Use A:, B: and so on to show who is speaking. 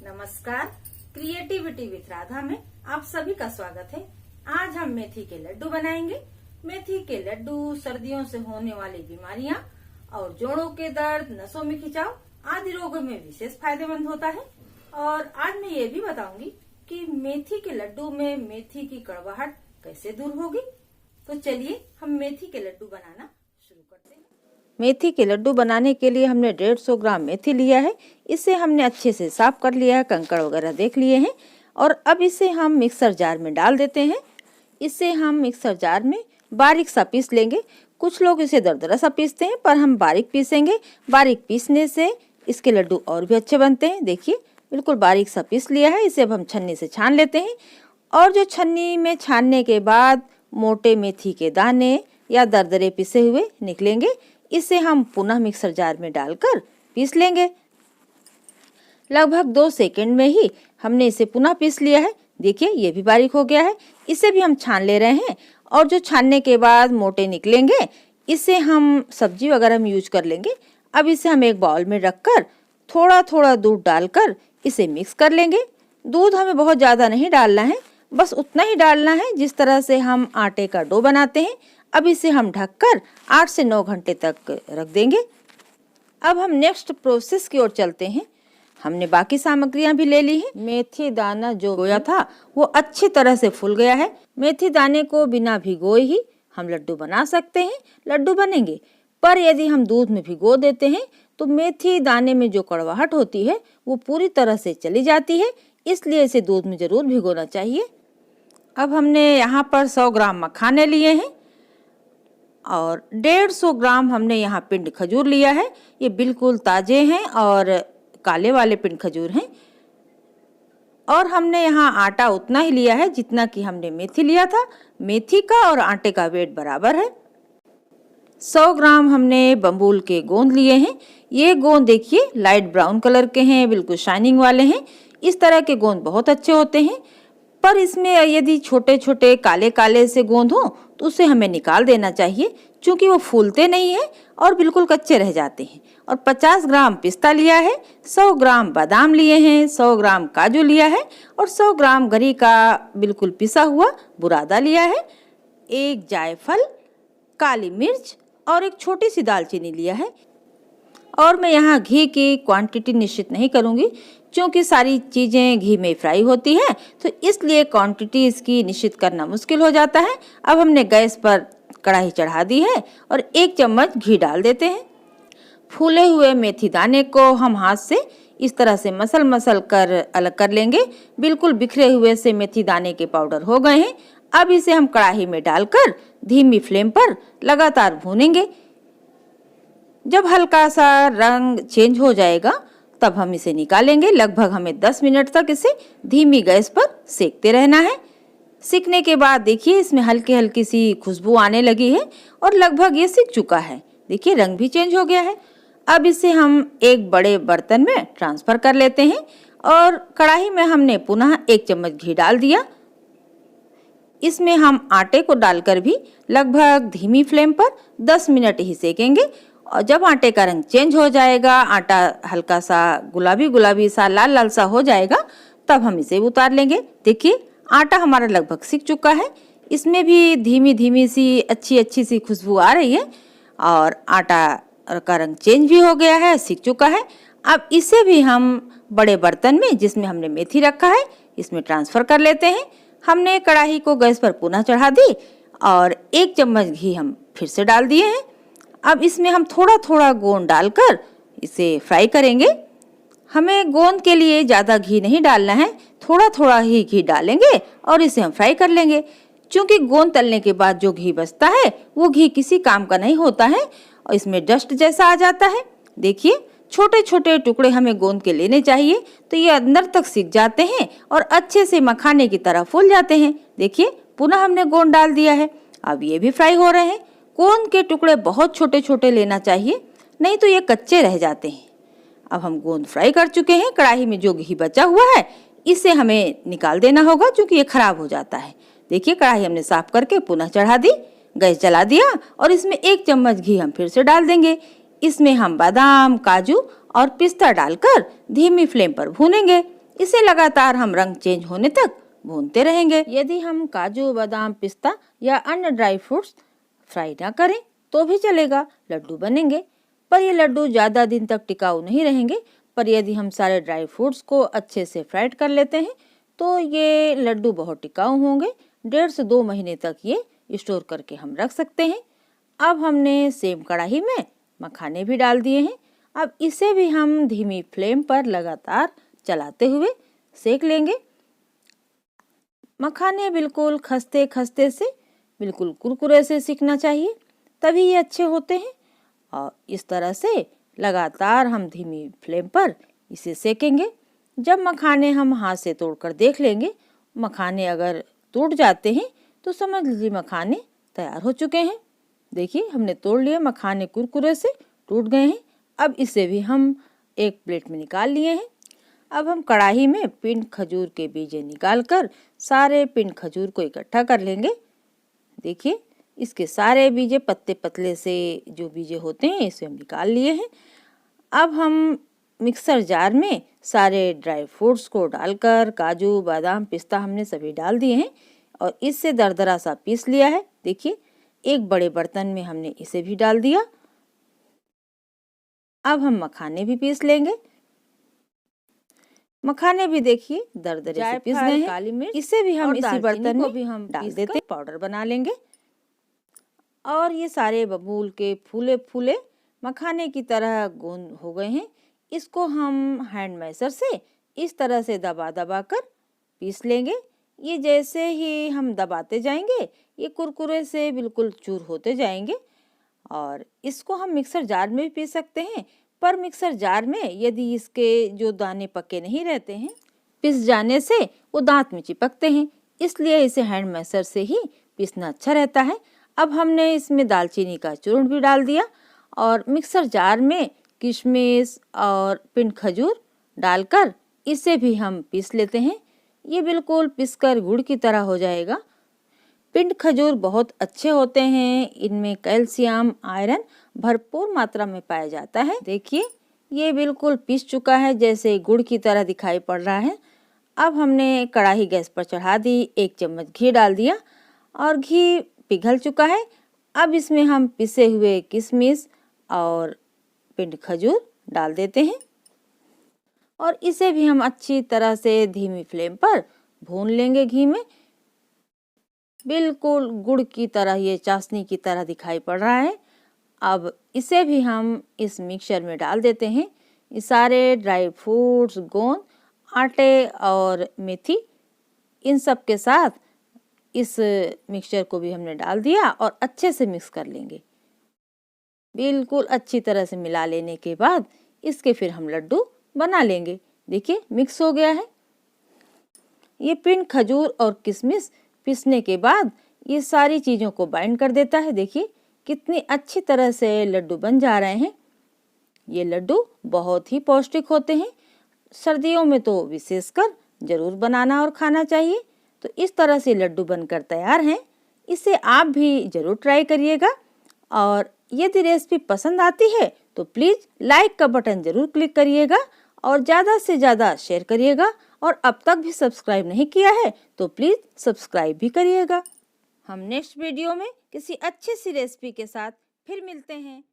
A: नमस्कार, creativity with Radha में आप सभी का स्वागत है। आज हम मेथी के लड्डू बनाएंगे। मेथी के लड्डू सर्दियों से होने वाली बीमारियां और जोड़ों के दर्द, नसों में खिंचाव आदि रोगों में विशेष फायदेमंद होता है। और आज मैं ये भी बताऊंगी कि मेथी के लड्डू में मेथी की कड़वाहट कैसे दूर होगी। तो चलिए हम मेथी के लड्डू बनाना शुरू करते हैं।
B: मेथी के लड्डू बनाने के लिए हमने 150 ग्राम मेथी लिया है। इसे हमने अच्छे से साफ कर लिया है, कंकड़ वगैरह देख लिए हैं। और अब इसे हम मिक्सर जार में डाल देते हैं। इसे हम मिक्सर जार में बारीक सा पीस लेंगे। कुछ लोग इसे दरदरा सा पीसते हैं, पर हम बारीक पीसेंगे। बारीक पीसने से इसके लड्डू और भी अच्छे बनते हैं। देखिए बिल्कुल बारीक सा पीस लिया है। इसे अब हम छन्नी से छान लेते हैं। और जो छन्नी में छानने के बाद मोटे मेथी के दाने या दरदरे पिसे हुए निकलेंगे, इसे हम पुनः मिक्सर जार में डालकर पीस लेंगे। लगभग 2 सेकंड में ही हमने इसे पुनः पीस लिया है। देखिए ये भी बारीक हो गया है। इसे भी हम छान ले रहे हैं। और जो छानने के बाद मोटे निकलेंगे, इसे हम सब्जी वगैरह में यूज कर लेंगे। अब इसे हम एक बाउल में रखकर थोड़ा थोड़ा दूध डालकर इसे मिक्स कर लेंगे। दूध हमें बहुत ज़्यादा नहीं डालना है, बस उतना ही डालना है जिस तरह से हम आटे का डो बनाते हैं। अब इसे हम ढककर 8 से 9 घंटे तक रख देंगे। अब हम नेक्स्ट प्रोसेस की ओर चलते हैं। हमने बाकी सामग्रियां भी ले ली हैं। मेथी दाना जो गोया था वो अच्छी तरह से फूल गया है। मेथी दाने को बिना भिगोए ही हम लड्डू बना सकते हैं। लड्डू बनेंगे, पर यदि हम दूध में भिगो देते हैं तो मेथी दाने में जो कड़वाहट होती है वो पूरी तरह से चली जाती है। इसलिए इसे दूध में जरूर भिगोना चाहिए। अब हमने यहाँ पर 100 ग्राम मखाने लिए हैं और 150 ग्राम हमने यहाँ पिंड खजूर लिया है। ये बिल्कुल ताजे हैं और काले वाले पिंड खजूर हैं। और हमने यहाँ आटा उतना ही लिया है जितना कि हमने मेथी लिया था। मेथी का और आटे का वेट बराबर है। 100 ग्राम हमने बम्बूल के गोंद लिए हैं। ये गोंद देखिए लाइट ब्राउन कलर के हैं, बिल्कुल शाइनिंग वाले हैं। इस तरह के गोंद बहुत अच्छे होते हैं, पर इसमें यदि छोटे छोटे काले काले से गोंद हो तो उसे हमें निकाल देना चाहिए, क्योंकि वो फूलते नहीं हैं और बिल्कुल कच्चे रह जाते हैं। और 50 ग्राम पिस्ता लिया है, 100 ग्राम बादाम लिए हैं, 100 ग्राम काजू लिया है और 100 ग्राम गरी का बिल्कुल पिसा हुआ बुरादा लिया है। एक जायफल, काली मिर्च और एक छोटी सी दालचीनी लिया है। और मैं यहाँ घी की क्वांटिटी निश्चित नहीं करूँगी, क्योंकि सारी चीज़ें घी में फ्राई होती हैं, तो इसलिए क्वांटिटी इसकी निश्चित करना मुश्किल हो जाता है। अब हमने गैस पर कढ़ाई चढ़ा दी है और 1 चम्मच घी डाल देते हैं। फूले हुए मेथी दाने को हम हाथ से इस तरह से मसल मसल कर अलग कर लेंगे। बिल्कुल बिखरे हुए से मेथी दाने के पाउडर हो गए हैं। अब इसे हम कढ़ाई में डालकर धीमी फ्लेम पर लगातार भूनेंगे। जब हल्का सा रंग चेंज हो जाएगा तब हम इसे निकालेंगे। लगभग हमें 10 मिनट तक इसे धीमी गैस पर सेकते रहना है। सेकने के बाद देखिए इसमें हल्की हल्की सी खुशबू आने लगी है और लगभग ये सिक चुका है। देखिए रंग भी चेंज हो गया है। अब इसे हम एक बड़े बर्तन में ट्रांसफर कर लेते हैं और कढ़ाई में हमने पुनः 1 चम्मच घी डाल दिया। इसमें हम आटे को डालकर भी लगभग धीमी फ्लेम पर 10 मिनट ही सेकेंगे। और जब आटे का रंग चेंज हो जाएगा, आटा हल्का सा गुलाबी गुलाबी सा लाल लाल सा हो जाएगा, तब हम इसे उतार लेंगे। देखिए आटा हमारा लगभग सिक चुका है। इसमें भी धीमी धीमी सी अच्छी सी खुशबू आ रही है और आटा का रंग चेंज भी हो गया है, सिक चुका है। अब इसे भी हम बड़े बर्तन में जिसमें हमने मेथी रखा है इसमें ट्रांसफर कर लेते हैं। हमने कढ़ाई को गैस पर पुनः चढ़ा दी और 1 चम्मच घी हम फिर से डाल दिए हैं। अब इसमें हम थोड़ा थोड़ा गोंद डालकर इसे फ्राई करेंगे। हमें गोंद के लिए ज़्यादा घी नहीं डालना है, थोड़ा थोड़ा ही घी डालेंगे और इसे हम फ्राई कर लेंगे। क्योंकि गोंद तलने के बाद जो घी बचता है वो घी किसी काम का नहीं होता है और इसमें डस्ट जैसा आ जाता है। देखिए छोटे छोटे टुकड़े हमें गोंद के लेने चाहिए, तो ये अंदर तक सिक जाते हैं और अच्छे से मखाने की तरह फूल जाते हैं। देखिए पुनः हमने गोंद डाल दिया है। अब ये भी फ्राई हो रहे हैं। गोंद के टुकड़े बहुत छोटे छोटे लेना चाहिए, नहीं तो ये कच्चे रह जाते हैं। अब हम गोंद फ्राई कर चुके हैं। कढ़ाई में जो घी बचा हुआ है इसे हमें निकाल देना होगा, क्योंकि ये खराब हो जाता है। देखिए कढ़ाई हमने साफ करके पुनः चढ़ा दी, गैस जला दिया और इसमें 1 चम्मच घी हम फिर से डाल देंगे। इसमें हम बादाम, काजू और पिस्ता डालकर धीमी फ्लेम पर भूनेंगे। इसे लगातार हम रंग चेंज होने तक भूनते रहेंगे। यदि हम काजू, बादाम, पिस्ता या अन्य ड्राई फ्रूट्स फ्राई ना करें तो भी चलेगा, लड्डू बनेंगे। पर ये लड्डू ज़्यादा दिन तक टिकाऊ नहीं रहेंगे। पर यदि हम सारे ड्राई फ्रूट्स को अच्छे से फ्राइड कर लेते हैं तो ये लड्डू बहुत टिकाऊ होंगे। 1.5 से 2 महीने तक ये स्टोर करके हम रख सकते हैं। अब हमने सेम कढ़ाई में मखाने भी डाल दिए हैं। अब इसे भी हम धीमी फ्लेम पर लगातार चलाते हुए सेक लेंगे। मखाने बिल्कुल खस्ते खस्ते से बिल्कुल कुरकुरे से सेकना चाहिए, तभी ये अच्छे होते हैं। और इस तरह से लगातार हम धीमी फ्लेम पर इसे सेकेंगे। जब मखाने हम हाथ से तोड़कर देख लेंगे, मखाने अगर टूट जाते हैं तो समझ लीजिए मखाने तैयार हो चुके हैं। देखिए हमने तोड़ लिए, मखाने कुरकुरे से टूट गए हैं। अब इसे भी हम एक प्लेट में निकाल लिए हैं। अब हम कढ़ाई में पिंड खजूर के बीजे निकालकर सारे पिंड खजूर को इकट्ठा कर लेंगे। देखिए इसके सारे बीजे पत्ते पतले से जो बीजे होते हैं इसे हम निकाल लिए हैं। अब हम मिक्सर जार में सारे ड्राई फ्रूट्स को डालकर काजू, बादाम, पिस्ता हमने सभी डाल दिए हैं और इससे दरदरा सा पीस लिया है। देखिए एक बड़े बर्तन में हमने इसे भी डाल दिया। अब हम मखाने भी पीस लेंगे। मखाने भी देखिए दरदरे से पीस गए हैं। काली मिर्च इसे भी हम इसी बर्तन में भी हम डाल देते हैं, पाउडर बना लेंगे। और ये सारे बबूल के फूले फूले मखाने की तरह गोंद हो गए हैं। इसको हम हैंड मैशर से इस तरह से दबा दबा कर पीस लेंगे। ये जैसे ही हम दबाते जाएंगे ये कुरकुरे से बिल्कुल चूर होते जाएंगे। और इसको हम मिक्सर जार में भी पीस सकते हैं, पर मिक्सर जार में यदि इसके जो दाने पके नहीं रहते हैं, पिस जाने से वो दांत में चिपकते हैं, इसलिए इसे हैंड मैशर से ही पीसना अच्छा रहता है। अब हमने इसमें दालचीनी का चूर्ण भी डाल दिया और मिक्सर जार में किशमिश और पिंड खजूर डालकर इसे भी हम पीस लेते हैं। ये बिल्कुल पीसकर गुड़ की तरह हो जाएगा। पिंड खजूर बहुत अच्छे होते हैं, इनमें कैल्शियम, आयरन भरपूर मात्रा में पाया जाता है। देखिए ये बिल्कुल पीस चुका है, जैसे गुड़ की तरह दिखाई पड़ रहा है। अब हमने कढ़ाई गैस पर चढ़ा दी, 1 चम्मच घी डाल दिया और घी पिघल चुका है। अब इसमें हम पिसे हुए किशमिश और पिंड खजूर डाल देते हैं और इसे भी हम अच्छी तरह से धीमी फ्लेम पर भून लेंगे घी में। बिल्कुल गुड़ की तरह, ये चाशनी की तरह दिखाई पड़ रहा है। अब इसे भी हम इस मिक्सचर में डाल देते हैं। ये सारे ड्राई फ्रूट्स, गोंद, आटे और मेथी, इन सब के साथ इस मिक्सचर को भी हमने डाल दिया और अच्छे से मिक्स कर लेंगे। बिल्कुल अच्छी तरह से मिला लेने के बाद इसके फिर हम लड्डू बना लेंगे। देखिए मिक्स हो गया है। ये पिंड खजूर और किशमिश पीसने के बाद ये सारी चीज़ों को बाइंड कर देता है। देखिए कितनी अच्छी तरह से लड्डू बन जा रहे हैं। ये लड्डू बहुत ही पौष्टिक होते हैं, सर्दियों में तो विशेषकर जरूर बनाना और खाना चाहिए। तो इस तरह से लड्डू बनकर तैयार हैं। इसे आप भी जरूर ट्राई करिएगा और यदि रेसिपी पसंद आती है तो प्लीज़ लाइक का बटन जरूर क्लिक करिएगा और ज़्यादा से ज़्यादा शेयर करिएगा। और अब तक भी सब्सक्राइब नहीं किया है तो प्लीज़ सब्सक्राइब भी करिएगा। हम नेक्स्ट वीडियो में किसी अच्छी सी रेसिपी के साथ फिर मिलते हैं।